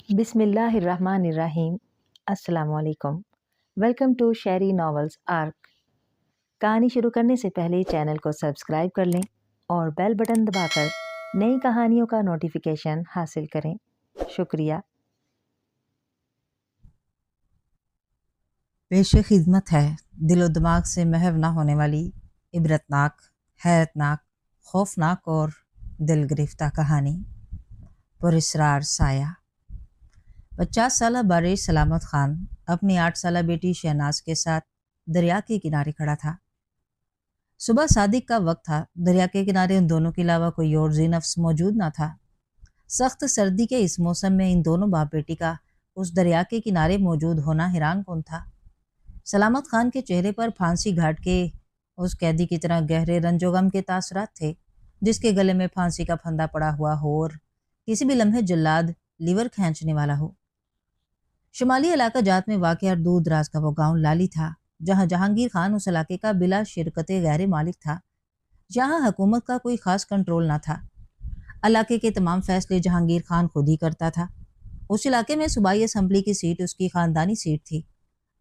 बिस्मिल्लाहिर्रहमानिर्रहीम। अस्सलाम वालेकुम। Welcome to Sheri novels arc. कहानी शुरू करने से पहले चैनल को सब्सक्राइब कर लें और बेल बटन दबाकर नई कहानियों का नोटिफिकेशन हासिल करें। शुक्रिया। पेश खिदमत है दिलो दिमाग से महव ना होने वाली इबरतनाक, हैरतनाक, खौफनाक और दिल गिरफ्ता कहानी पुरस्रार साया। 50 साल बारिश सलामत खान अपनी 8 साल बेटी शहनाज के साथ दरिया के किनारे खड़ा था। सुबह सादिक का वक्त था। दरिया के किनारे उन दोनों के अलावा कोई और जी नफ्स मौजूद ना था। सख्त सर्दी के इस मौसम में इन दोनों बाप बेटी का उस दरिया के किनारे मौजूद होना हैरान कौन था। सलामत खान के चेहरे पर फांसी घाट के उस कैदी की तरह गहरे रंजोगम के तासरात थे, जिसके गले में फांसी का फंदा पड़ा हुआ हो और किसी भी लम्हे जल्लाद लीवर खींचने वाला हो। शुमाली इलाका जात में वाक़ और दूर दराज का वो गांव लाली था, जहां जहांगीर खान उस इलाके का बिला शिरकत गैर मालिक था। जहां हुकूमत का कोई खास कंट्रोल ना था। इलाके के तमाम फैसले जहांगीर खान खुद ही करता था। उस इलाके में सूबाई असम्बली की सीट उसकी खानदानी सीट थी।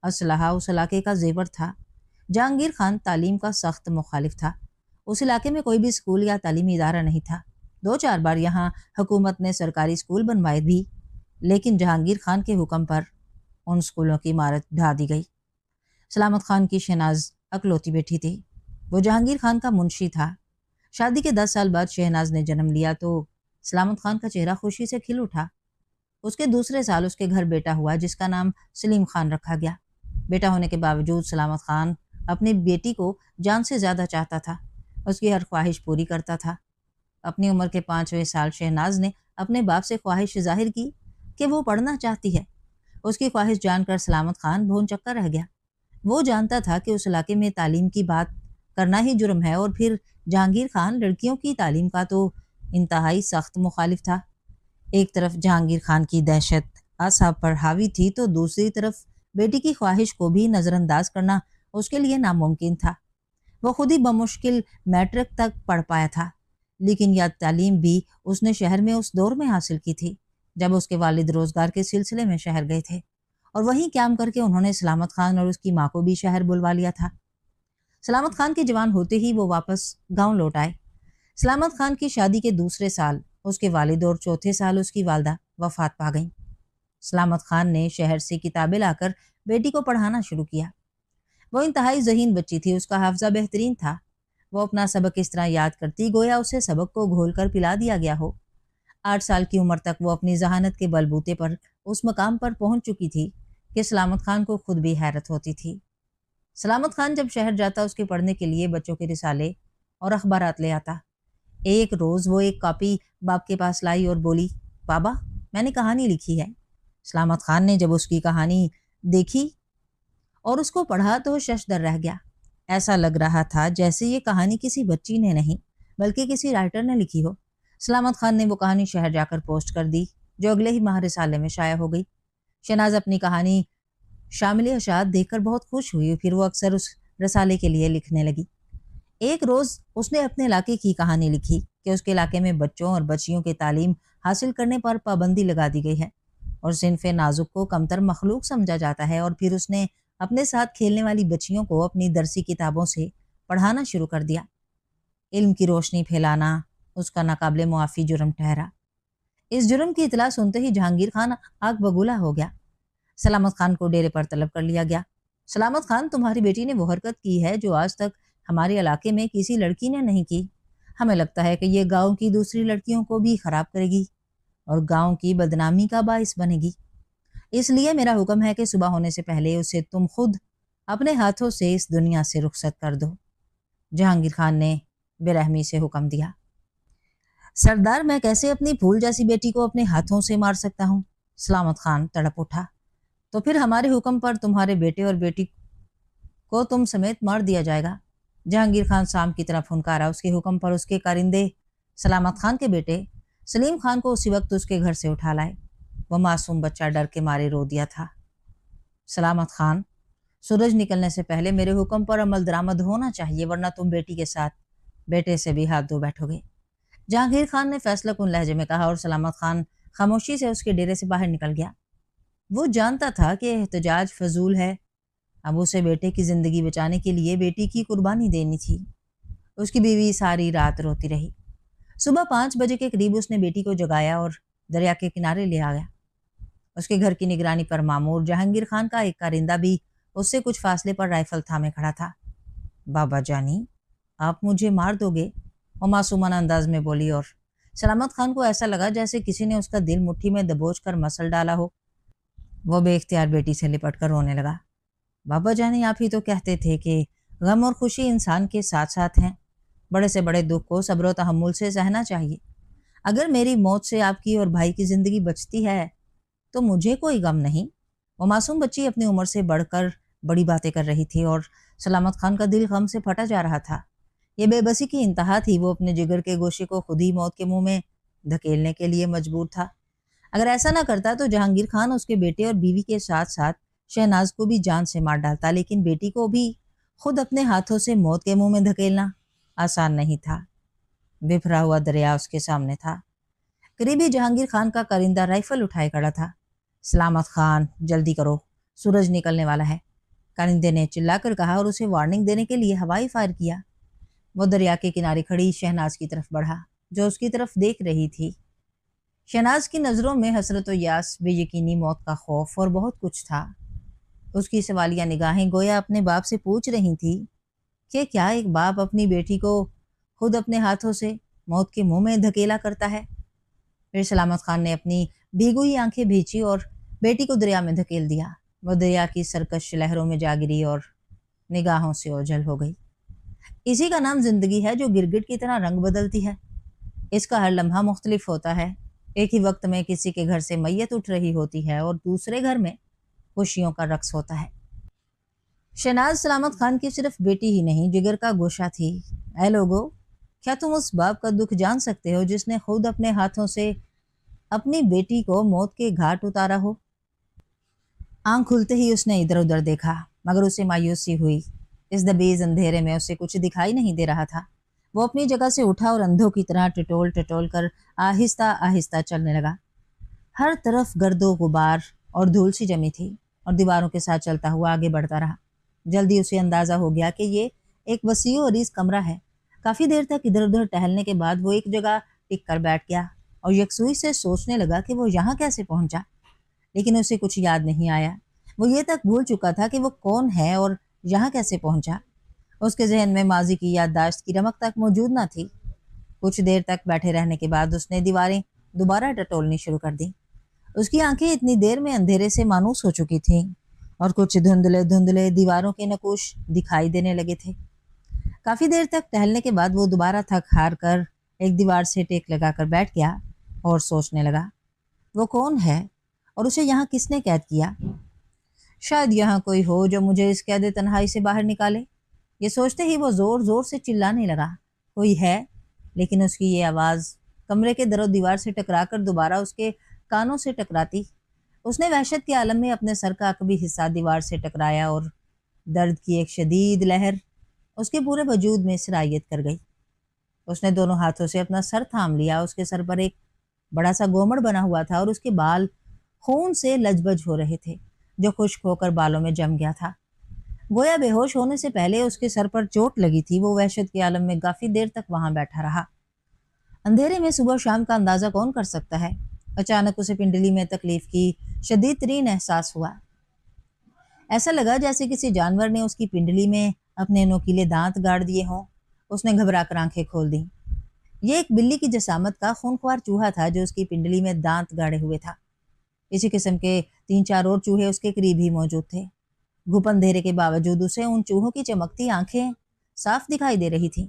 असलहा उस इलाके का जेवर था। जहांगीर खान तालीम का सख्त मुखालिफ था। उस इलाके में कोई भी स्कूल या तालीमी इदारा नहीं था। 2-4 बार यहाँ हुकूमत ने सरकारी स्कूल बनवाए भी, लेकिन जहांगीर खान के हुक्म पर उन स्कूलों की इमारत ढा दी गई। सलामत खान की शहनाज अकलौती बेटी थी। वो जहांगीर खान का मुंशी था। शादी के 10 साल बाद शहनाज ने जन्म लिया तो सलामत खान का चेहरा खुशी से खिल उठा। उसके दूसरे साल उसके घर बेटा हुआ, जिसका नाम सलीम खान रखा गया। बेटा होने के बावजूद सलामत खान अपनी बेटी को जान से ज़्यादा चाहता था। उसकी हर ख्वाहिश पूरी करता था। अपनी उम्र के 5वें साल शहनाज ने अपने बाप से ख्वाहिश जाहिर की कि वो पढ़ना चाहती है। उसकी ख्वाहिश जानकर सलामत खान भौं चक्कर रह गया। वो जानता था कि उस इलाके में तालीम की बात करना ही जुर्म है, और फिर जहांगीर खान लड़कियों की तालीम का तो इंतहाई सख्त मुखालिफ था। एक तरफ जहांगीर खान की दहशत आसाब पर हावी थी, तो दूसरी तरफ बेटी की ख्वाहिश को भी नज़रअंदाज करना उसके लिए नामुमकिन था। वो खुद ही बमुश्किल मैट्रिक तक पढ़ पाया था, लेकिन यह तालीम भी उसने शहर में उस दौर में हासिल की थी जब उसके वालिद रोजगार के सिलसिले में शहर गए थे, और वहीं क्याम करके उन्होंने सलामत खान और उसकी माँ को भी शहर बुलवा लिया था। सलामत खान के जवान होते ही वो वापस गाँव लौट आए। सलामत खान की शादी के दूसरे साल उसके वालिद और चौथे साल उसकी वालदा वफात पा गईं। सलामत खान ने शहर से किताबें लाकर बेटी को पढ़ाना शुरू किया। वो इंतहाई ज़हीन बच्ची थी। उसका हाफजा बेहतरीन था। वो अपना सबक इस तरह याद करती गोया उसे सबक को घोल कर पिला दिया गया हो। 8 साल की उम्र तक वो अपनी जहानत के बलबूते पर उस मकाम पर पहुंच चुकी थी कि सलामत खान को खुद भी हैरत होती थी। सलामत खान जब शहर जाता उसके पढ़ने के लिए बच्चों के रिसाले और अखबारात ले आता। एक रोज़ वो एक कॉपी बाप के पास लाई और बोली, बाबा मैंने कहानी लिखी है। सलामत खान ने जब उसकी कहानी देखी और उसको पढ़ा तो शशदर रह गया। ऐसा लग रहा था जैसे ये कहानी किसी बच्ची ने नहीं बल्कि किसी राइटर ने लिखी हो। सलामत खान ने वो कहानी शहर जाकर पोस्ट कर दी, जो अगले ही माह रिसाले में शाया हो गई। शहनाज अपनी कहानी शामिल अशात देखकर बहुत खुश हुई। फिर वो अक्सर उस रसाले के लिए लिखने लगी। एक रोज़ उसने अपने इलाके की कहानी लिखी कि उसके इलाके में बच्चों और बच्चियों की तालीम हासिल करने पर पाबंदी लगा दी गई है और सिनफे नाजुक को कमतर मखलूक समझा जाता है। और फिर उसने अपने साथ खेलने वाली बच्चियों को अपनी दरसी किताबों से पढ़ाना शुरू कर दिया। इल्म की रोशनी फैलाना उसका नाकाबिले मुआफ़ी जुर्म ठहरा। इस जुर्म की इतला सुनते ही जहांगीर खान आग बगूला हो गया। सलामत खान को डेरे पर तलब कर लिया गया। सलामत खान, तुम्हारी बेटी ने वो हरकत की है जो आज तक हमारे इलाके में किसी लड़की ने नहीं की। हमें लगता है कि ये गांव की दूसरी लड़कियों को भी खराब करेगी और गांव की बदनामी का बाइस बनेगी। इसलिए मेरा हुक्म है कि सुबह होने से पहले उसे तुम खुद अपने हाथों से इस दुनिया से रुखसत कर दो। जहांगीर खान ने बेरहमी से हुक्म दिया। सरदार, मैं कैसे अपनी फूल जैसी बेटी को अपने हाथों से मार सकता हूँ? सलामत खान तड़प उठा। तो फिर हमारे हुक्म पर तुम्हारे बेटे और बेटी को तुम समेत मार दिया जाएगा। जहांगीर खान शाम की तरफ फुनकारा। उसके हुक्म पर उसके कारिंदे सलामत खान के बेटे सलीम खान को उसी वक्त उसके घर से उठा लाए। वह मासूम बच्चा डर के मारे रो दिया था। सलामत खान, सूरज निकलने से पहले मेरे हुक्म पर अमल दरामद होना चाहिए, वरना तुम बेटी के साथ बेटे से भी हाथ धो बैठोगे। जहांगीर खान ने फैसला कुन लहजे में कहा और सलामत खान خاموشی سے اس کے ڈیرے سے باہر نکل گیا۔ وہ جانتا تھا کہ احتجاج فضول ہے، اب اسے بیٹے کی زندگی بچانے کے لیے بیٹی کی قربانی دینی تھی۔ اس کی بیوی ساری رات روتی رہی۔ صبح 5 بجے کے قریب اس نے بیٹی کو جگایا اور دریا کے کنارے لے آ گیا۔ اس کے گھر کی نگرانی پر مامور جہانگیر خان کا ایک کارندہ بھی اس سے کچھ فاصلے پر رائفل تھامے کھڑا تھا۔ بابا جانی، آپ مجھے مار دو گے؟ وہ معصومانہ انداز میں بولی، اور سلامت خان کو ایسا لگا جیسے کسی نے اس کا دل مٹھی میں دبوچ کر مسل ڈالا ہو۔ وہ بے اختیار بیٹی سے لپٹ کر رونے لگا۔ بابا جانی، آپ ہی تو کہتے تھے کہ غم اور خوشی انسان کے ساتھ ساتھ ہیں، بڑے سے بڑے دکھ کو صبر و تحمل سے سہنا چاہیے۔ اگر میری موت سے آپ کی اور بھائی کی زندگی بچتی ہے تو مجھے کوئی غم نہیں۔ وہ معصوم بچی اپنی عمر سے بڑھ کر بڑی باتیں کر رہی تھی اور سلامت خان کا دل غم سے پھٹا جا رہا تھا۔ یہ بے بسی کی انتہا تھی۔ وہ اپنے جگر کے گوشے کو خود ہی موت کے منہ میں دھکیلنے کے لیے مجبور تھا۔ اگر ایسا نہ کرتا تو جہانگیر خان اس کے بیٹے اور بیوی کے ساتھ ساتھ شہناز کو بھی جان سے مار ڈالتا، لیکن بیٹی کو بھی خود اپنے ہاتھوں سے موت کے منہ میں دھکیلنا آسان نہیں تھا۔ بفرا ہوا دریا اس کے سامنے تھا۔ قریبی جہانگیر خان کا کارندہ رائفل اٹھائے کھڑا تھا۔ سلامت خان، جلدی کرو، سورج نکلنے والا ہے، کارندے نے چلا کر کہا اور اسے وارننگ دینے کے لیے ہوائی فائر کیا۔ وہ دریا کے کنارے کھڑی شہناز کی طرف بڑھا جو اس کی طرف دیکھ رہی تھی۔ شہناز کی نظروں میں حسرت و یاس، بے یقینی، موت کا خوف اور بہت کچھ تھا۔ اس کی سوالیہ نگاہیں گویا اپنے باپ سے پوچھ رہی تھی کہ کیا ایک باپ اپنی بیٹی کو خود اپنے ہاتھوں سے موت کے منہ میں دھکیلا کرتا ہے؟ پھر سلامت خان نے اپنی بھیگی ہوئی آنکھیں بھیچی اور بیٹی کو دریا میں دھکیل دیا۔ وہ دریا کی سرکش لہروں میں جا گری اور نگاہوں سے اوجھل ہو گئی۔ اسی کا نام زندگی ہے جو گرگٹ کی طرح رنگ بدلتی ہے۔ اس کا ہر لمحہ مختلف ہوتا ہے۔ ایک ہی وقت میں کسی کے گھر سے میت اٹھ رہی ہوتی ہے اور دوسرے گھر میں خوشیوں کا رقص ہوتا ہے۔ شہناز سلامت خان کی صرف بیٹی ہی نہیں، جگر کا گوشہ تھی۔ اے لوگو، کیا تم اس باپ کا دکھ جان سکتے ہو جس نے خود اپنے ہاتھوں سے اپنی بیٹی کو موت کے گھاٹ اتارا ہو؟ آنکھ کھلتے ہی اس نے ادھر ادھر دیکھا، مگر اسے مایوسی ہوئی۔ اس دبیز اندھیرے میں اسے کچھ دکھائی نہیں دے رہا تھا۔ وہ اپنی جگہ سے اٹھا اور اندھوں کی طرح ٹٹول ٹٹول کر آہستہ آہستہ چلنے لگا۔ ہر طرف گرد و غبار اور دھول سی جمی تھی اور دیواروں کے ساتھ چلتا ہوا آگے بڑھتا رہا۔ جلدی اسے اندازہ ہو گیا کہ یہ ایک وسیع و عریض کمرہ ہے۔ کافی دیر تک ادھر ادھر ٹہلنے کے بعد وہ ایک جگہ ٹک کر بیٹھ گیا اور یکسوئی سے سوچنے لگا کہ وہ یہاں کیسے پہنچا، لیکن اسے کچھ یاد نہیں آیا۔ وہ یہ تک بھول چکا تھا کہ وہ کون ہے اور یہاں کیسے پہنچا۔ اس کے ذہن میں ماضی کی یادداشت کی رمق تک موجود نہ تھی۔ کچھ دیر تک بیٹھے رہنے کے بعد اس نے دیواریں دوبارہ ٹٹولنی شروع کر دیں۔ اس کی آنکھیں اتنی دیر میں اندھیرے سے مانوس ہو چکی تھیں اور کچھ دھندلے دھندلے دیواروں کے نقوش دکھائی دینے لگے تھے۔ کافی دیر تک ٹہلنے کے بعد وہ دوبارہ تھک ہار کر ایک دیوار سے ٹیک لگا کر بیٹھ گیا اور سوچنے لگا، وہ کون ہے اور اسے یہاں کس نے قید کیا؟ شاید یہاں کوئی ہو جو مجھے اس قید تنہائی سے باہر نکالے۔ یہ سوچتے ہی وہ زور زور سے چلانے لگا، کوئی ہے، لیکن اس کی یہ آواز کمرے کے در و دیوار سے ٹکرا کر دوبارہ اس کے کانوں سے ٹکراتی۔ اس نے وحشت کے عالم میں اپنے سر کا عقبی حصہ دیوار سے ٹکرایا اور درد کی ایک شدید لہر اس کے پورے وجود میں سرایت کر گئی۔ اس نے دونوں ہاتھوں سے اپنا سر تھام لیا۔ اس کے سر پر ایک بڑا سا گومڑ بنا ہوا تھا اور اس کے بال خون سے لجبج ہو رہے تھے جو خشک ہو کر بالوں میں جم گیا تھا۔ گویا بے ہوش ہونے سے پہلے اس کے سر پر چوٹ لگی تھی۔ وہ وحشت کے عالم میں کافی دیر تک وہاں بیٹھا رہا۔ اندھیرے میں صبح شام کا اندازہ کون کر سکتا ہے؟ اچانک اسے پنڈلی میں تکلیف کی شدید ترین احساس ہوا۔ ایسا لگا جیسے کسی جانور نے اس کی پنڈلی میں اپنے نوکیلے دانت گاڑ دیے ہوں۔ اس نے گھبرا کر آنکھیں کھول دیں۔ یہ ایک بلی کی جسامت کا خونخوار چوہا تھا جو اس کی پنڈلی میں دانت گاڑے ہوئے تھا۔ اسی قسم کے 3-4 اور چوہے اس کے قریب ہی موجود تھے۔ گھپ اندھیرے کے باوجود اسے ان چوہوں کی چمکتی آنکھیں صاف دکھائی دے رہی تھیں۔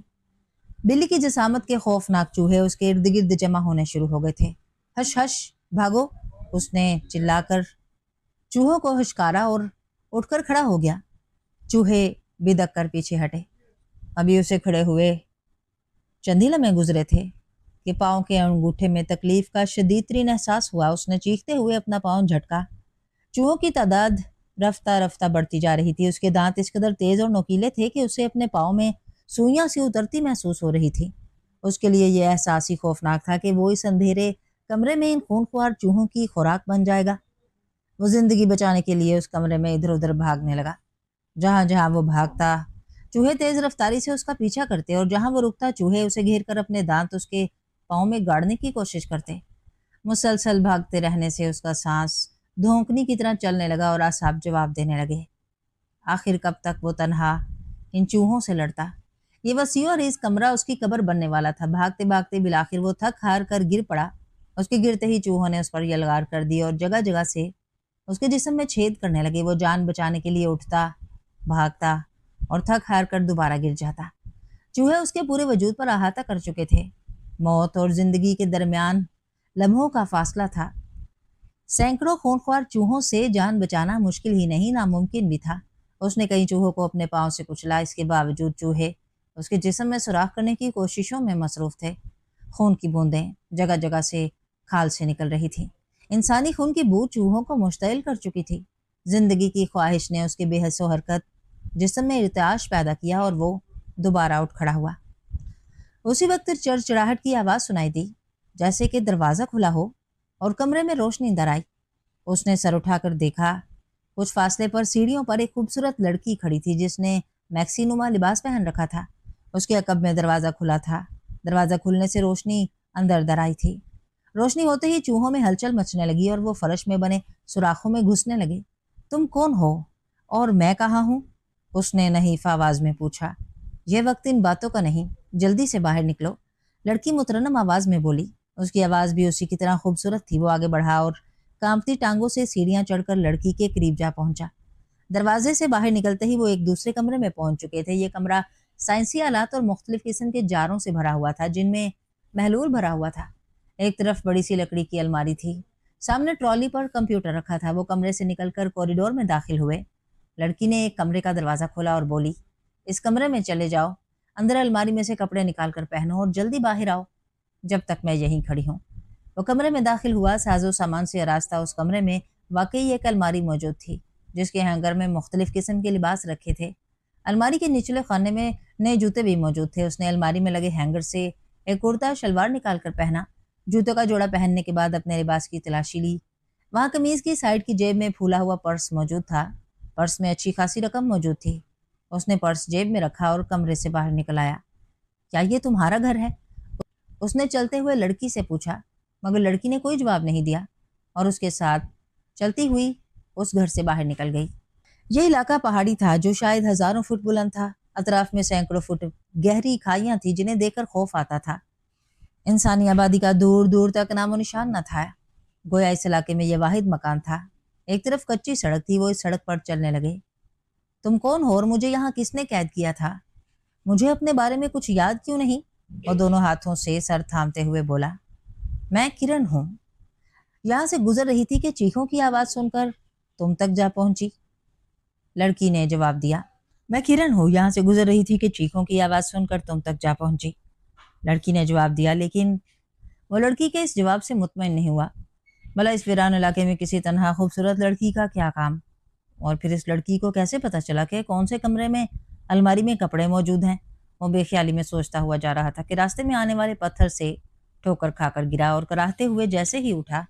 بلی کی جسامت کے خوفناک چوہے اس کے ارد گرد جمع ہونے شروع ہو گئے تھے۔ ہش ہش، بھاگو، اس نے چلا کر چوہوں کو ہشکارا اور اٹھ کر کھڑا ہو گیا۔ چوہے بدک کر پیچھے ہٹے۔ ابھی اسے کھڑے ہوئے چند ہی لمحے گزرے تھے کہ پاؤں کے انگوٹھے میں تکلیف کا شدید ترین احساس ہوا۔ اس نے چیختے ہوئے اپنا پاؤں جھٹکا۔ چوہوں کی تعداد رفتہ رفتہ بڑھتی جا رہی تھی۔ اس کے دانت اس قدر تیز اور نوکیلے تھے کہ اسے اپنے پاؤں میں سوئیاں سی اترتی محسوس ہو رہی تھی۔ اس کے لیے یہ احساس ہی خوفناک تھا کہ وہ اس اندھیرے कमरे में इन खूनख्वार चूहों की खुराक बन जाएगा। वो जिंदगी बचाने के लिए उस कमरे में इधर उधर भागने लगा। जहां जहां वो भागता चूहे तेज रफ्तारी से उसका पीछा करते और जहां वो रुकता चूहे उसे घेर कर अपने दांत उसके पाँव में गाड़ने की कोशिश करते। मुसलसल भागते रहने से उसका सांस धोंकनी की तरह चलने लगा और आसाब जवाब देने लगे। आखिर कब तक वो तन्हा इन चूहों से लड़ता। ये वसीअ और इस कमरा उसकी कब्र बनने वाला था। भागते भागते बिलाखिर वो थक हार कर गिर पड़ा। उसके गिरते ही चूहों ने उस पर यलगार कर दी और जगह जगह से उसके जिस्म में छेद करने लगे। वो जान बचाने के लिए उठता, भागता और थक हार कर दोबारा गिर जाता। चूहे उसके पूरे वजूद पर अहाता कर चुके थे। मौत और जिंदगी के दरमियान लम्हों का फासला था। सैकड़ों खूंखार चूहों से जान बचाना मुश्किल ही नहीं, नामुमकिन भी था। उसने कई चूहों को अपने पांव से कुचला। इसके बावजूद चूहे उसके जिस्म में सुराख करने की कोशिशों में मसरूफ थे। खून की बूंदें जगह जगह से खाल से निकल रही थी। इंसानी खून की बू चूहों को मुश्तइल कर चुकी थी। जिंदगी की ख्वाहिश ने उसके बेहसो हरकत जिस्म में इर्ताश पैदा किया और वो दोबारा उठ खड़ा हुआ। उसी वक्त चड़चड़ाहट की आवाज़ सुनाई दी, जैसे कि दरवाज़ा खुला हो और कमरे में रोशनी अंदर आई। उसने सर उठाकर देखा। कुछ फासले पर सीढ़ियों पर एक खूबसूरत लड़की खड़ी थी जिसने मैक्सी नुमा लिबास पहन रखा था। उसके अकब में दरवाज़ा खुला था। दरवाज़ा खुलने से रोशनी अंदर दर आई थी। रोशनी होते ही चूहों में हलचल मचने लगी और वो फर्श में बने सुराखों में घुसने लगे। तुम कौन हो और मैं कहाँ हूँ? उसने नहीफ आवाज़ में पूछा। यह वक्त इन बातों का नहीं, जल्दी से बाहर निकलो, लड़की मुतरन्नम आवाज़ में बोली। उसकी आवाज़ भी उसी की तरह खूबसूरत थी। वो आगे बढ़ा और कांपती टांगों से सीढ़ियां चढ़कर लड़की के करीब जा पहुंचा। दरवाजे से बाहर निकलते ही वो एक दूसरे कमरे में पहुंच चुके थे। ये कमरा साइंसी आलात और मुख्तलिफ किस्म के जारों से भरा हुआ था जिनमें महलूल भरा हुआ था। एक तरफ बड़ी सी लकड़ी की अलमारी थी। सामने ट्रॉली पर कंप्यूटर रखा था। वो कमरे से निकलकर कॉरिडोर में दाखिल हुए। लड़की ने एक कमरे का दरवाज़ा खोला और बोली, इस कमरे में चले जाओ, अंदर अलमारी में से कपड़े निकाल कर पहनो और जल्दी बाहर आओ जब तक मैं यहीं खड़ी हूँ। वो कमरे में दाखिल हुआ। साजो सामान से आरास्ता उस कमरे में वाकई एक अलमारी मौजूद थी जिसके हैंगर में मुख्तलिफ किस्म के लिबास रखे थे। अलमारी के निचले खाने में नए जूते भी मौजूद थे। उसने अलमारी में लगे हैंगर से एक कुर्ता शलवार निकाल कर पहना। जूतों का जोड़ा पहनने के बाद अपने लिबास की तलाशी ली। वहाँ कमीज की साइड की जेब में फूला हुआ पर्स मौजूद था। पर्स में अच्छी खासी रकम मौजूद थी। उसने पर्स जेब में रखा और कमरे से बाहर निकल आया। क्या ये तुम्हारा घर है? उसने चलते हुए लड़की से पूछा, मगर लड़की ने कोई जवाब नहीं दिया और उसके साथ चलती हुई उस घर से बाहर निकल गई। ये इलाका पहाड़ी था जो शायद हजारों फुट बुलंद था। अतराफ में सैकड़ों फुट गहरी खाइयां थी जिन्हें देखकर खौफ आता था। इंसानी आबादी का दूर दूर तक नामो निशान न था। गोया इस इलाके में यह वाहिद मकान था। एक तरफ कच्ची सड़क थी। वो इस सड़क पर चलने लगे। तुम कौन हो और मुझे यहाँ किसने कैद किया था? मुझे अपने बारे में कुछ याद क्यों नहीं? और दोनों हाथों से सर थामते हुए बोला, मैं किरण हूँ। यहाँ से गुजर रही थी कि चीखों की आवाज़ सुनकर तुम तक जा पहुंची। लड़की ने जवाब दिया, मैं किरण हूँ, यहाँ से गुजर रही थी कि चीखों की आवाज़ सुनकर तुम तक जा पहुंची। लड़की ने जवाब दिया, लेकिन वो लड़की के इस जवाब से मुतमईन नहीं हुआ। भला इस वीरान इलाके में किसी तनहा खूबसूरत लड़की का क्या काम? और फिर इस लड़की को कैसे पता चला कि कौन से कमरे में अलमारी में कपड़े मौजूद हैं? वो बेख्याली में सोचता हुआ जा रहा था कि रास्ते में आने वाले पत्थर से ठोकर खाकर गिरा और कराहते हुए जैसे ही उठा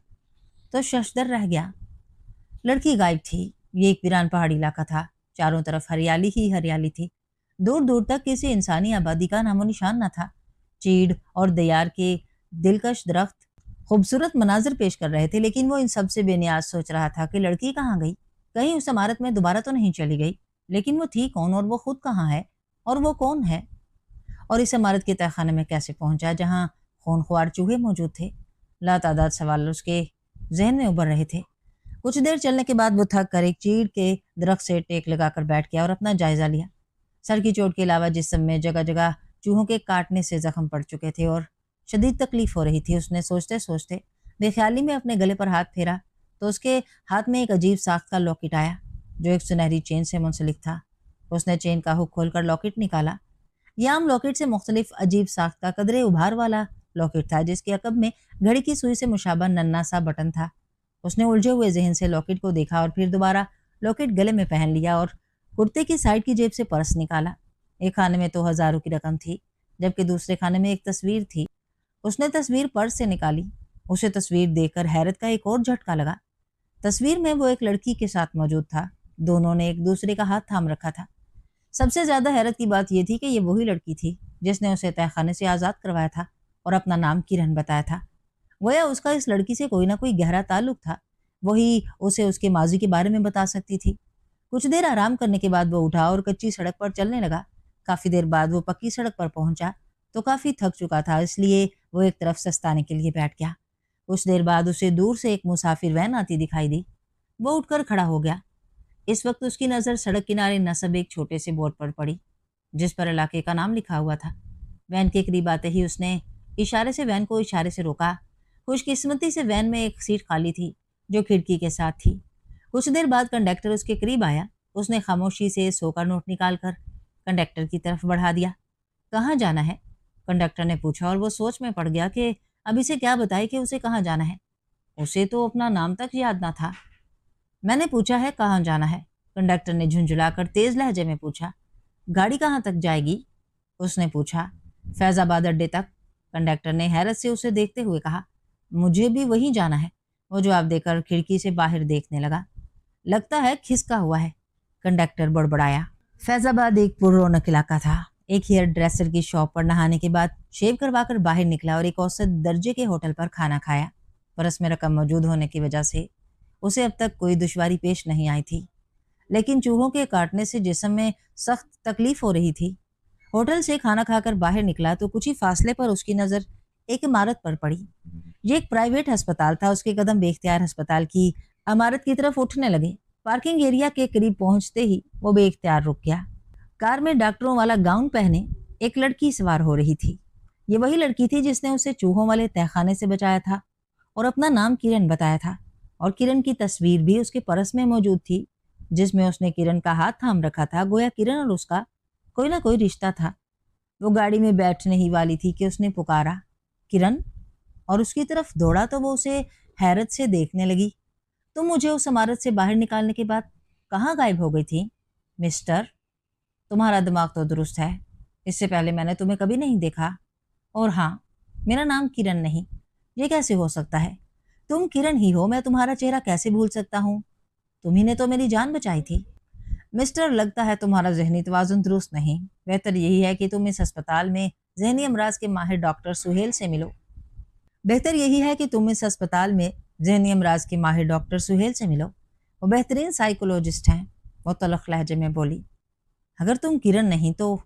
तो शशदर रह गया। लड़की गायब थी। ये एक वीरान पहाड़ी इलाका था। चारों तरफ हरियाली ही हरियाली थी। दूर दूर तक किसी इंसानी आबादी का नामो निशान न था। चीड़ और दयार के दिलकश दरख्त खूबसूरत मनाजिर पेश कर रहे थे, लेकिन वो इन सब से बेनियाज सोच रहा था कि लड़की कहाँ गई? कहीं उस इमारत में दोबारा तो नहीं चली गई? लेकिन वो थी कौन और वो खुद कहाँ है और वो कौन है? और इस इमारत के तहखाने में कैसे पहुंचा जहाँ खूनख्वार चूहे मौजूद थे? लातादाद सवाल उसके जहन में उभर रहे थे। कुछ देर चलने के बाद वो थक कर एक चीड़ के दरख्त से टेक लगाकर बैठ गया और अपना जायजा लिया। सर की चोट के अलावा जिस्म में जगह जगह चूहों के काटने से जख्म पड़ चुके थे और शदीद तकलीफ हो रही थी। उसने सोचते सोचते बेख्याली में अपने गले पर हाथ फेरा तो उसके हाथ में एक अजीब साख्त का लॉकेट आया जो एक सुनहरी चेन से मुंसलिक था। उसने चेन का हुक खोलकर लॉकेट निकाला। यह आम लॉकेट से मुख्तलिफ अजीब साख्त का कदरे उभार वाला लॉकेट था जिसके अकब में घड़ी की सुई से मुशाबा नन्ना सा बटन था। उसने उलझे हुए जहन से लॉकेट को देखा और फिर दोबारा लॉकेट गले में पहन लिया और कुर्ते की साइड की जेब से पर्स निकाला। एक खाने में तो हजारों की रकम थी जबकि दूसरे खाने में एक तस्वीर थी। उसने तस्वीर पर्स से निकाली। उसे तस्वीर देखकर हैरत का एक और झटका लगा। तस्वीर में वो एक लड़की के साथ मौजूद था। दोनों ने एक दूसरे का हाथ थाम रखा था। सबसे ज्यादा हैरत की बात यह थी कि ये वही लड़की थी जिसने उसे तहखाने से आज़ाद करवाया था और अपना नाम किरण बताया था। गोया उसका इस लड़की से कोई ना कोई गहरा ताल्लुक था। वही उसे उसके माजी के बारे में बता सकती थी। कुछ देर आराम करने के बाद वो उठा और कच्ची सड़क पर चलने लगा। काफी देर बाद वो पक्की सड़क पर पहुंचा तो काफी थक चुका था, इसलिए वो एक तरफ सस्ताने के लिए बैठ गया। कुछ देर बाद उसे दूर से एक मुसाफिर वैन आती दिखाई दी। वो उठकर खड़ा हो गया। इस वक्त उसकी नज़र सड़क किनारे नस्ब एक छोटे से बोर्ड पर पड़ी जिस पर इलाके का नाम लिखा हुआ था। वैन के करीब आते ही उसने इशारे से वैन को इशारे से रोका। खुशकिस्मती से वैन में एक सीट खाली थी जो खिड़की के साथ थी। कुछ देर बाद कंडक्टर उसके करीब आया। उसने खामोशी से 100 का नोट निकालकर कंडक्टर की तरफ बढ़ा दिया। कहाँ जाना है? कंडक्टर ने पूछा और वो सोच में पड़ गया कि अब इसे क्या बताए कि उसे कहाँ जाना है। उसे तो अपना नाम तक याद ना था। मैंने पूछा है कहाँ जाना है? कंडक्टर ने झुंझुलाकर तेज लहजे में पूछा। गाड़ी कहाँ तक जाएगी? उसने पूछा। फैजाबाद अड्डे तक। कंडक्टर ने हैरत से उसे देखते हुए कहा। मुझे भी वहीं जाना है। वो जवाब देकर खिड़की से बाहर देखने लगा। लगता है खिसका हुआ है, कंडक्टर बड़बड़ाया। फैजाबाद एक पुररौनक इलाका था। एक हेयर ड्रेसर की शॉप पर नहाने के बाद शेव करवाकर बाहर निकला और एक औसत दर्जे के होटल पर खाना खाया। परस में रकम मौजूद होने की वजह से उसे अब तक कोई दुश्वारी पेश नहीं आई थी, लेकिन चूहों के काटने से जिस्म में सख्त तकलीफ हो रही थी। होटल से खाना खाकर बाहर निकला तो कुछ ही फासले पर उसकी नज़र एक इमारत पर पड़ी। ये एक प्राइवेट अस्पताल था। उसके कदम बेख्तियार अस्पताल की इमारत की तरफ उठने लगे। पार्किंग एरिया के करीब पहुंचते ही वो बेख्तियार रुक गया। कार में डॉक्टरों वाला गाउन पहने एक लड़की सवार हो रही थी। ये वही लड़की थी जिसने उसे चूहों वाले तहखाने से बचाया था और अपना नाम किरण बताया था। और किरण की तस्वीर भी उसके पर्स में मौजूद थी जिसमें उसने किरण का हाथ थाम रखा था। गोया किरण और उसका कोई ना कोई रिश्ता था। वो गाड़ी में बैठने ही वाली थी कि उसने पुकारा, किरण, और उसकी तरफ दौड़ा तो वो उसे हैरत से देखने लगी। तुम मुझे उस इमारत से बाहर निकालने के बाद कहाँ गायब हो गई थी? मिस्टर, तुम्हारा दिमाग तो दुरुस्त है। इससे पहले मैंने तुम्हें कभी नहीं देखा। और हाँ, मेरा नाम किरण नहीं। ये कैसे हो सकता है? तुम किरण ही हो, मैं तुम्हारा चेहरा कैसे भूल सकता हूँ? तुम्ही ने तो मेरी जान बचाई थी। मिस्टर, लगता है तुम्हारा जहनी तवाज़ुन दुरुस्त नहीं। बेहतर यही है कि तुम इस अस्पताल में जहनी अमराज के माहिर डॉक्टर सुहेल से मिलो। बेहतर यही है कि तुम इस अस्पताल में जहनी अमराज के माहिर डॉक्टर सुहेल से मिलो। वो बेहतरीन साइकोलॉजिस्ट हैं। वो तलख लहजे में बोली। अगर तुम किरण नहीं तो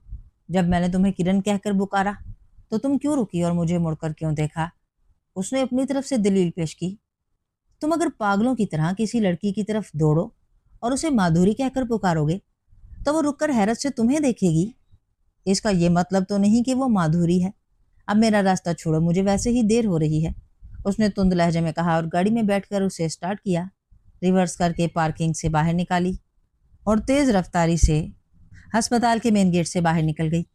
जब मैंने तुम्हें किरण कहकर पुकारा तो तुम क्यों रुकी और मुझे मुड़कर क्यों देखा? उसने अपनी तरफ से दलील पेश की। तुम अगर पागलों की तरह किसी लड़की की तरफ दौड़ो और उसे माधुरी कहकर पुकारोगे तो वो रुककर हैरत से तुम्हें देखेगी। इसका ये मतलब तो नहीं कि वो माधुरी है। अब मेरा रास्ता छोड़ो, मुझे वैसे ही देर हो रही है, उसने तुंद लहजे में कहा और गाड़ी में बैठकर उसे स्टार्ट किया। रिवर्स करके पार्किंग से बाहर निकाली और तेज रफ्तारी से अस्पताल के मेन गेट से बाहर निकल गई।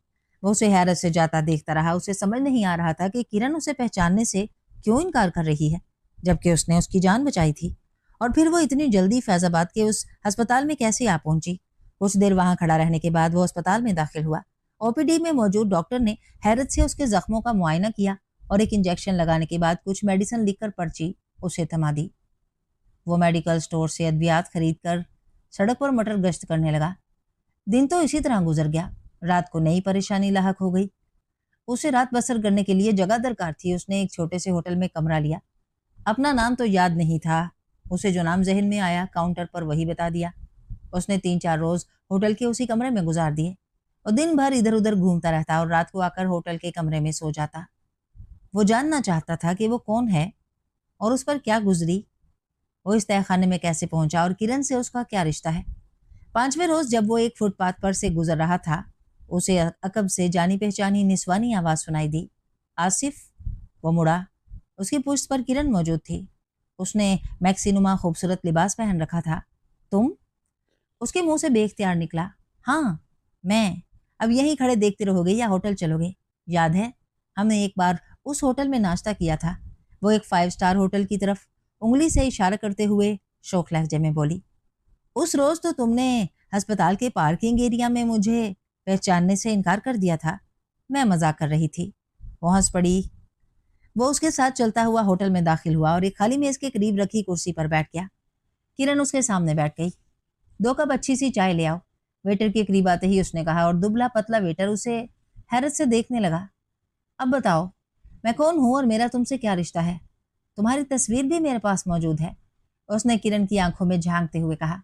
वो उसे हैरत से जाता देखता रहा। उसे समझ नहीं आ रहा था कि किरण उसे पहचानने से क्यों इनकार कर रही है जबकि उसने उसकी जान बचाई थी। और फिर वो इतनी जल्दी फैजाबाद के उस अस्पताल में कैसे आ पहुंची? कुछ देर वहां खड़ा रहने के बाद वो अस्पताल में दाखिल हुआ। ओपीडी में मौजूद डॉक्टर ने हैरत से उसके जख्मों का मुआयना किया और एक इंजेक्शन लगाने के बाद कुछ मेडिसिन लिखकर पर्ची उसे थमा दी। वो मेडिकल स्टोर से अद्वियात खरीद कर सड़क पर मटर गश्त करने लगा। दिन तो इसी तरह गुजर गया। रात को नई परेशानी लाहक हो गई। उसे रात बसर करने के लिए जगह दरकार थी। उसने एक छोटे से होटल में कमरा लिया। अपना नाम तो याद नहीं था। उसे जो नाम जहन में आया काउंटर पर वही बता दिया। उसने 3-4 रोज होटल के उसी कमरे में गुजार दिए। और दिन भर इधर उधर घूमता रहता और रात को आकर होटल के कमरे में सो जाता। वो जानना चाहता था कि वो कौन है और उस पर क्या गुजरी, वो इस तहखाने में कैसे पहुंचा और किरण से उसका क्या रिश्ता है। 5वें रोज जब वो एक फुटपाथ पर से गुजर रहा था उसे अकब से जानी पहचानी निस्वानी आवाज सुनाई दी। आसिफ। वो मुड़ा। उसकी पुश्त पर किरण मौजूद थी। उसने मैक्सीनुमा खूबसूरत लिबास पहन रखा था। तुम? उसके मुंह से बेख्तियार निकला। हाँ, मैं। अब यहीं खड़े देखते रहोगे या होटल चलोगे? याद है हमने एक बार उस होटल में नाश्ता किया था? वो एक 5 स्टार होटल की तरफ उंगली से इशारा करते हुए शौक लहजे में बोली। उस रोज तो तुमने अस्पताल के पार्किंग एरिया में मुझे पहचानने से इनकार कर दिया था। मैं मजाक कर रही थी। वो हंस पड़ी। वो उसके साथ चलता हुआ होटल में दाखिल हुआ और एक खाली मेज के करीब रखी कुर्सी पर बैठ गया। किरण उसके सामने बैठ गई। 2 कप अच्छी सी चाय ले आओ, वेटर के करीब आते ही उसने कहा और दुबला पतला वेटर उसे हैरत से देखने लगा। अब बताओ, मैं कौन हूँ और मेरा तुमसे क्या रिश्ता है? तुम्हारी तस्वीर भी मेरे पास मौजूद है, उसने किरण की आंखों में झांकते हुए कहा।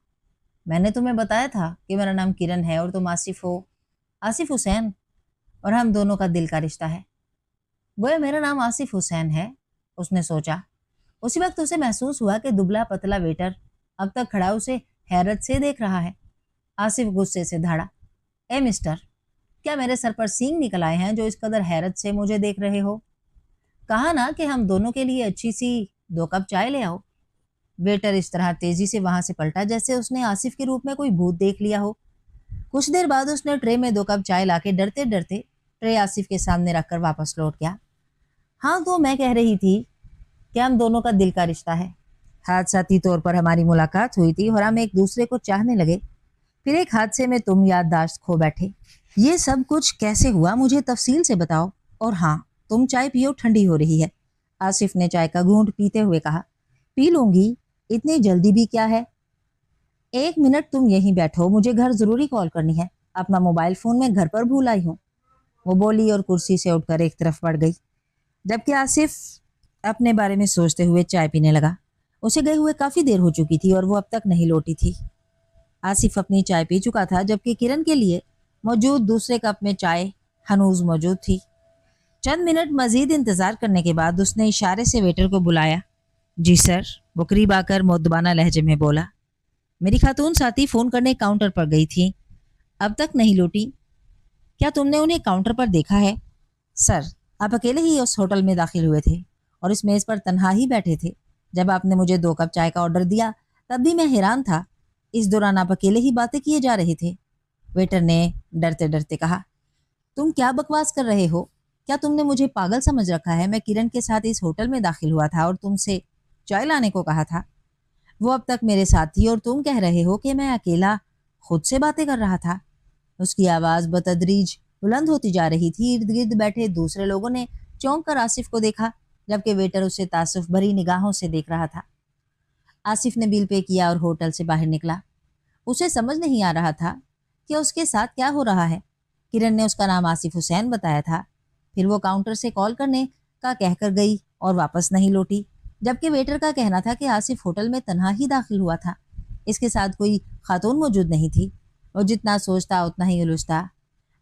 मैंने तुम्हें बताया था कि मेरा नाम किरण है और तुम आसिफ हो, आसिफ हुसैन, और हम दोनों का दिल का रिश्ता है। गोया मेरा नाम आसिफ हुसैन है, उसने सोचा। उसी वक्त उसे महसूस हुआ कि दुबला पतला वेटर अब तक खड़ा उसे हैरत से देख रहा है। आसिफ गुस्से से धाड़ा, ए मिस्टर, क्या मेरे सर पर सींग निकल आए हैं जो इस कदर हैरत से मुझे देख रहे हो? कहा ना कि हम दोनों के लिए अच्छी सी 2 कप चाय ले आओ। वेटर इस तरह तेजी से वहां से पलटा जैसे उसने आसिफ के रूप में कोई भूत देख लिया हो। कुछ देर बाद उसने ट्रे में 2 कप चाय लाके डरते डरते ट्रे आसिफ के सामने रखकर वापस लौट गया। हाँ, तो मैं कह रही थी कि हम दोनों का दिल का रिश्ता है। हादसाती तौर पर हमारी मुलाकात हुई थी और हम एक दूसरे को चाहने लगे। फिर एक हादसे में तुम याददाश्त खो बैठे। ये सब कुछ कैसे हुआ, मुझे तफसील से बताओ। और हाँ, तुम चाय पियो, ठंडी हो रही है, आसिफ ने चाय का घूंट पीते हुए कहा। पी लूंगी, इतनी जल्दी भी क्या है? 1 मिनट तुम यहीं बैठो, मुझे घर जरूरी कॉल करनी है। अपना मोबाइल फोन में घर पर भूल आई हूँ, वो बोली और कुर्सी से उठकर एक तरफ बढ़ गई, जबकि आसिफ अपने बारे में सोचते हुए चाय पीने लगा। उसे गए हुए काफी देर हो चुकी थी और वो अब तक नहीं लौटी थी। आसिफ अपनी चाय पी चुका था, जबकि किरण के लिए मौजूद दूसरे कप में चाय हनूज मौजूद थी। चंद मिनट मजीद इंतजार करने के बाद उसने इशारे से वेटर को बुलाया। जी सर, वो करीब आकर मुअद्दबाना लहजे में बोला। मेरी खातून साथी फोन करने काउंटर पर गई थी, अब तक नहीं लौटी। क्या तुमने उन्हें काउंटर पर देखा है? सर, आप अकेले ही उस होटल में दाखिल हुए थे और इस मेज पर तन्हा ही बैठे थे। जब आपने मुझे 2 कप चाय का ऑर्डर दिया तब भी मैं हैरान था। इस दौरान आप अकेले ही बातें किए जा रहे थे, वेटर ने डरते डरते कहा। तुम क्या बकवास कर रहे हो? क्या तुमने मुझे पागल समझ रखा है? मैं किरण के साथ इस होटल में दाखिल हुआ था और तुमसे चाय लाने को कहा था। वो अब तक मेरे साथ थी और तुम कह रहे हो कि मैं अकेला खुद से बातें कर रहा था। उसकी आवाज बतदरीज बुलंद होती जा रही थी। इर्द गिर्द बैठे दूसरे लोगों ने चौंक कर आसिफ को देखा, जबकि वेटर उसे तासुफ भरी निगाहों से देख रहा था। आसिफ ने बिल पे किया और होटल से बाहर निकला। उसे समझ नहीं आ रहा था कि उसके साथ क्या हो रहा है। किरण ने उसका नाम आसिफ हुसैन बताया था, फिर वो काउंटर से कॉल करने का कहकर गई और वापस नहीं लौटी, जबकि वेटर का कहना था कि आसिफ होटल में तन्हा ही दाखिल हुआ था, इसके साथ कोई खातून मौजूद नहीं थी। वो जितना सोचता उतना ही उलझता।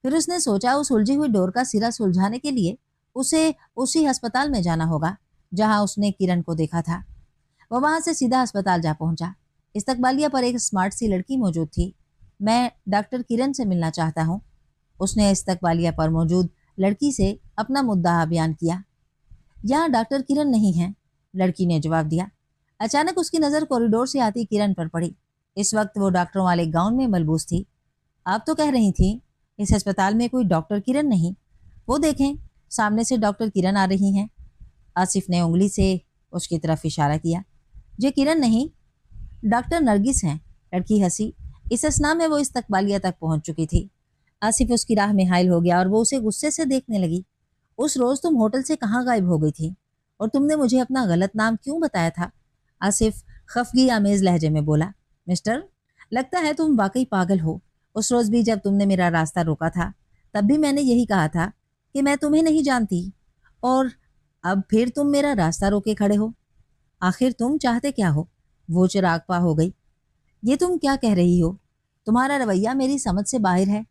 फिर उसने सोचा उस उलझी हुई डोर का सिरा सुलझाने के लिए उसे उसी अस्पताल में जाना होगा जहां उसने किरण को देखा था। वो वहां से सीधा अस्पताल जा पहुंचा। इस्तकबालिया पर एक स्मार्ट सी लड़की मौजूद थी। मैं डॉक्टर किरण से मिलना चाहता हूँ, उसने इस्तकबालिया पर मौजूद लड़की से अपना मुद्दा बयान किया। यहाँ डॉक्टर किरण नहीं है, लड़की ने जवाब दिया। अचानक उसकी नज़र कॉरिडोर से आती किरण पर पड़ी। इस वक्त वो डॉक्टरों वाले गाउन में मलबूस थी। आप तो कह रही थी इस अस्पताल में कोई डॉक्टर किरण नहीं, वो देखें सामने से डॉक्टर किरण आ रही हैं। आसिफ ने उंगली से उसकी तरफ इशारा किया। ये किरण नहीं, डॉक्टर नरगिस हैं, लड़की हंसी। इस असना में वो इस्तकबालिया तक पहुंच चुकी थी। आसिफ उसकी राह में हाइल हो गया और वो उसे गुस्से से देखने लगी। उस रोज तुम होटल से कहाँ गायब हो गई थी और तुमने मुझे अपना गलत नाम क्यों बताया था? आसिफ खफगी आमेज लहजे में बोला। मिस्टर, लगता है तुम वाकई पागल हो। उस रोज भी जब तुमने मेरा रास्ता रोका था तब भी मैंने यही कहा था कि मैं तुम्हें नहीं जानती, और अब फिर तुम मेरा रास्ता रोके खड़े हो। आखिर तुम चाहते क्या हो? वो चिराग पा हो गई। ये तुम क्या कह रही हो? तुम्हारा रवैया मेरी समझ से बाहर है।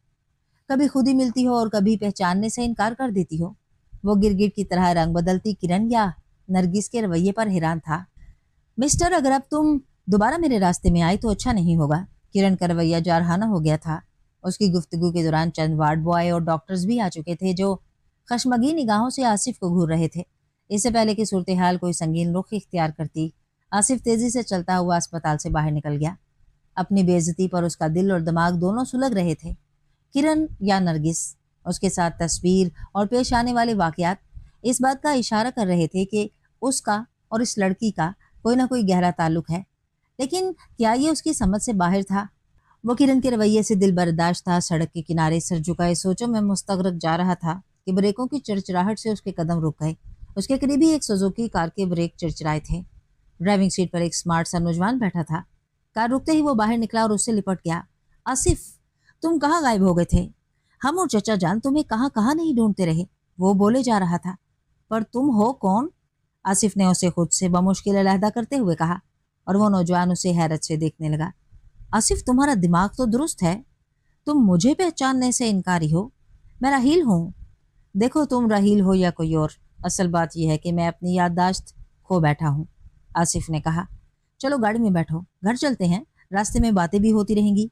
कभी खुद ही मिलती हो और कभी पहचानने से इनकार कर देती हो। वो गिरगिट की तरह रंग बदलती किरण या नरगिस के रवैये पर हैरान था। मिस्टर, अगर अब तुम दोबारा मेरे रास्ते में आई तो अच्छा नहीं होगा। किरण का रवैया जारहाना हो गया था। उसकी गुफ्तगू के दौरान चंद वार्ड बॉय और डॉक्टर्स भी आ चुके थे जो खशमगी निगाहों से आसिफ को घूर रहे थे। इससे पहले कि सूरत हाल कोई संगीन रुख इख्तियार करती, आसिफ तेजी से चलता हुआ अस्पताल से बाहर निकल गया। अपनी बेइज्जती पर उसका दिल और दिमाग दोनों सुलग रहे थे। किरण या नरगिस, उसके साथ तस्वीर और पेश आने वाले वाकयात इस बात का इशारा कर रहे थे कि उसका और इस लड़की का कोई ना कोई गहरा ताल्लुक है। लेकिन क्या ये उसकी समझ से बाहर था? वो किरण के रवैये से दिल बर्दाश्त था। सड़क के किनारे सर झुकाए सोचों में मुस्तगरक जा रहा था कि ब्रेकों की चिड़चिड़ाहट से उसके कदम रुक गए। उसके करीब ही एक सुजुकी कार के ब्रेक चिरचिराए थे। ड्राइविंग सीट पर एक स्मार्ट सा नौजवान बैठा था। कार रुकते ही वो बाहर निकला और उससे लिपट गया। आसिफ, तुम कहाँ गायब हो गए थे? हम और चचा जान तुम्हें कहाँ कहाँ नहीं ढूंढते रहे, वो बोले जा रहा था। पर तुम हो कौन? आसिफ ने उसे खुद से बमुश्किल अलहदा करते हुए कहा, और वो नौजवान उसे हैरत से देखने लगा। आसिफ, तुम्हारा दिमाग तो दुरुस्त है, तुम मुझे पहचानने से इनकारी हो। मैं राहील हूँ। देखो, तुम राहील हो या कोई और, असल बात यह है कि मैं अपनी याददाश्त खो बैठा हूँ, आसिफ ने कहा। चलो गाड़ी में बैठो, घर चलते हैं, रास्ते में बातें भी होती रहेंगी।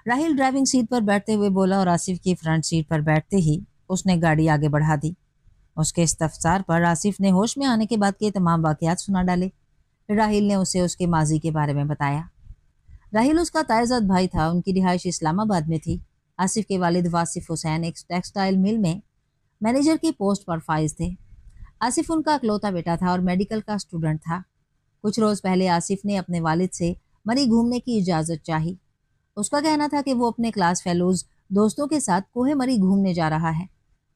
राहील ड्राइविंग सीट पर बैठते हुए बोला और आसिफ की फ्रंट सीट पर बैठते ही उसने गाड़ी आगे बढ़ा दी। उसके इस्तफसार पर आसिफ ने होश में आने के बाद के तमाम वाकयात सुना डाले। राहील ने उसे उसके माजी के बारे में बताया। राहील उसका तायजाद भाई था। उनकी रिहाइश इस्लामाबाद में थी। आसिफ के वालिद वासिफ हुसैन एक टेक्सटाइल मिल में मैनेजर की पोस्ट पर फाइज थे। आसिफ उनका इकलौता बेटा था और मेडिकल का स्टूडेंट था। कुछ रोज पहले आसिफ ने अपने वालिद से मरी घूमने की इजाज़त चाही। उसका कहना था कि वो अपने क्लास फेलोज दोस्तों के साथ कोहे मरी घूमने जा रहा है।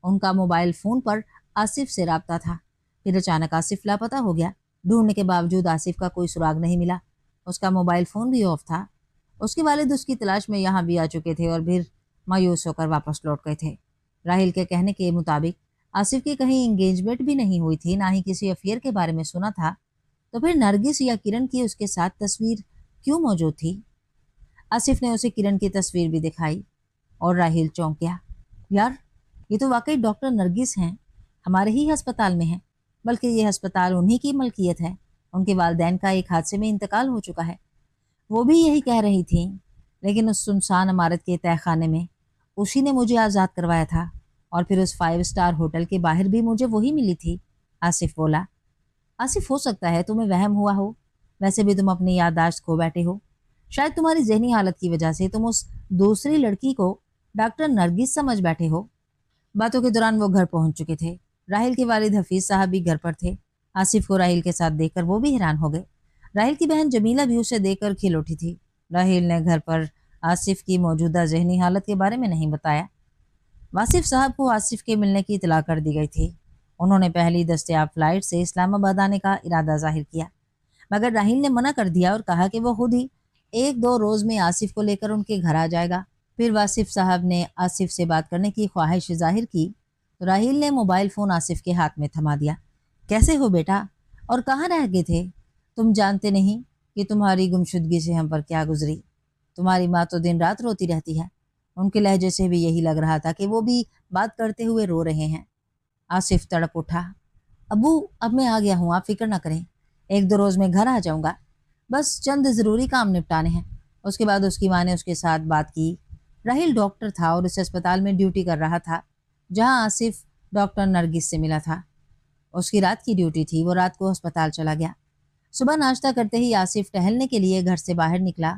उनका मोबाइल फ़ोन पर आसिफ से राब्ता था। फिर अचानक आसिफ लापता हो गया। ढूंढने के बावजूद आसिफ का कोई सुराग नहीं मिला। उसका मोबाइल फ़ोन भी ऑफ था। उसके वालिद उसकी तलाश में यहाँ भी आ चुके थे और फिर मायूस होकर वापस लौट गए थे। राहिल के कहने के मुताबिक आसिफ की कहीं इंगेजमेंट भी नहीं हुई थी, ना ही किसी अफेयर के बारे में सुना था। तो फिर नरगिस या किरण की उसके साथ तस्वीर क्यों मौजूद थी? आसिफ ने उसे किरण की तस्वीर भी दिखाई और राहिल चौंक गया। यार, ये तो वाकई डॉक्टर नरगिस हैं, हमारे ही अस्पताल में हैं। बल्कि ये अस्पताल उन्हीं की मलकियत है। उनके वालिदैन का एक हादसे में इंतकाल हो चुका है। वो भी यही कह रही थी, लेकिन उस सुनसान इमारत के तहखाने में उसी ने मुझे आज़ाद करवाया था, और फिर उस 5 स्टार होटल के बाहर भी मुझे वही मिली थी, आसिफ बोला। आसिफ, हो सकता है तुम्हें वहम हुआ हो, वैसे भी तुम अपनी याददाश्त खो बैठे हो। शायद तुम्हारी जहनी हालत की वजह से तुम उस दूसरी लड़की को डॉक्टर नरगिस समझ बैठे हो। बातों के दौरान वो घर पहुंच चुके थे। राहिल के वालिद हफीज साहब भी घर पर थे। आसिफ को राहिल के साथ देखकर वो भी हैरान हो गए। राहिल की बहन जमीला भी उसे देखकर खिल उठी थी। राहिल ने घर पर आसिफ की मौजूदा जहनी हालत के बारे में नहीं बताया। वासिफ साहब को आसिफ के मिलने की इतला कर दी गई थी। उन्होंने पहली दस्तयाब फ्लाइट से इस्लामाबाद आने का इरादा जाहिर किया, मगर राहिल ने मना कर दिया और कहा कि वो खुद ही 1-2 रोज में आसिफ को लेकर उनके घर आ जाएगा। फिर वासिफ साहब ने आसिफ से बात करने की ख्वाहिश जाहिर की तो राहिल ने मोबाइल फ़ोन आसिफ के हाथ में थमा दिया। कैसे हो बेटा, और कहाँ रह गए थे? तुम जानते नहीं कि तुम्हारी गुमशुदगी से हम पर क्या गुजरी। तुम्हारी माँ तो दिन रात रोती रहती है। उनके लहजे से भी यही लग रहा था कि वो भी बात करते हुए रो रहे हैं। आसिफ तड़प उठा। अबू, अब मैं आ गया हूँ, आप फिक्र ना करें। 1-2 रोज में घर आ जाऊंगा, बस चंद ज़रूरी काम निपटाने हैं। उसके बाद उसकी माँ ने उसके साथ बात की। राहिल डॉक्टर था और उस अस्पताल में ड्यूटी कर रहा था जहाँ आसिफ डॉक्टर नरगिस से मिला था। उसकी रात की ड्यूटी थी, वो रात को अस्पताल चला गया। सुबह नाश्ता करते ही आसिफ टहलने के लिए घर से बाहर निकला।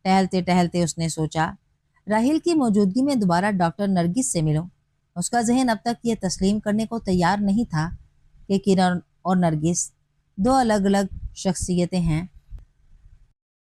टहलते टहलते उसने सोचा, राहिल की मौजूदगी में दोबारा डॉक्टर नरगिस से मिलूं। उसका जहन अब तक ये तस्लीम करने को तैयार नहीं था कि किरण और नरगिस 2 अलग अलग शख्सियतें हैं।